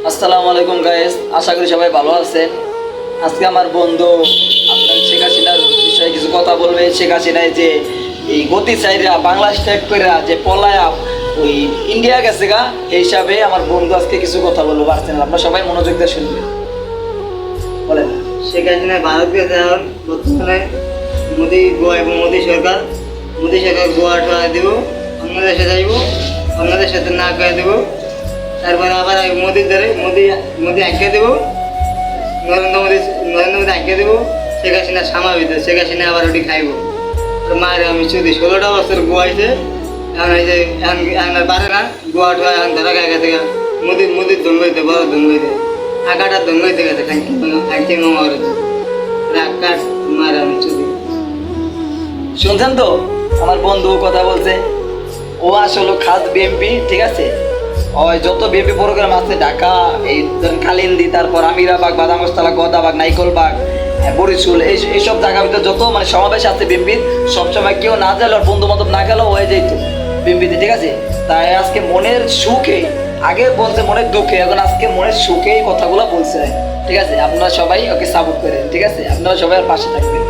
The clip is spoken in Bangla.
আসসালামু আলাইকুম গাইস, আশা করি সবাই ভালো আছেন। আজকে আমার বন্ধু আপনার শেখ হাসিনার বিষয়ে কিছু কথা বলবে। শেখ হাসিনায় যে এই গতি চাইরা বাংলাদেশ ত্যাগ করে যে পলায়া ওই ইন্ডিয়া গেছে গা, এই হিসাবে আমার বন্ধু আজকে কিছু কথা বলবো পারছেন। আপনার সবাই মনোযোগ দিয়ে শুনবেন। বলেন। শেখ হাসিনা ভারত গেছে এখন বর্তমানে মোদি গোয়া এবং মোদি সরকার গোয়া ঠোয়া দেব, বাংলাদেশে যাইব, বাংলাদেশের সাথে না করে দেব, তারপরে আবার মোদির ধরে মোদি আজ্ঞা দেব, নরেন্দ্র মোদি আজ্ঞা দেব, শেখ হাসিনা সামাবিত, শেখ হাসিনা আবার ওটি খাইব। মায়ের আমি চুদি 16টা বছর গোয়াইছে, এখন এই যে এখন আর পারে না, গোয়া ঠোয়া এখন ধরা গায়ে গেছে, মোদির দঙ্গ হইতে বড় দঙ্গ হইতে আকাটা দঙ্গ হইতে গেছে, খাইতে মামা হচ্ছে আকাশ মায়ের আমি চুদি। শুনছেন তো আমার বন্ধু কথা বলছে। ও আসলে খাস বিএমপি, ঠিক আছে। ওই যত বিএমপি প্রোগ্রাম আছে ঢাকা, এই কালিন্দি, তারপর আমিরাবাগ, বাদামস্তলা, গদাবাগ, নাইকলবাগ, বরিশুল, এইসব জায়গার ভিতরে যত মানে সমাবেশ আছে বিএমপির, সবসময় কেউ না গেল, বন্ধু বান্ধব না গেলেও হয়ে যেত বিএমপিতে, ঠিক আছে। তাই আজকে মনের সুখে, আগে বলছে মনের দুঃখে, এখন আজকে মনের সুখে এই কথাগুলো বলছে, ঠিক আছে। আপনারা সবাই ওকে সাপোর্ট করেন, ঠিক আছে। আপনারা সবাই আর পাশে থাকবেন।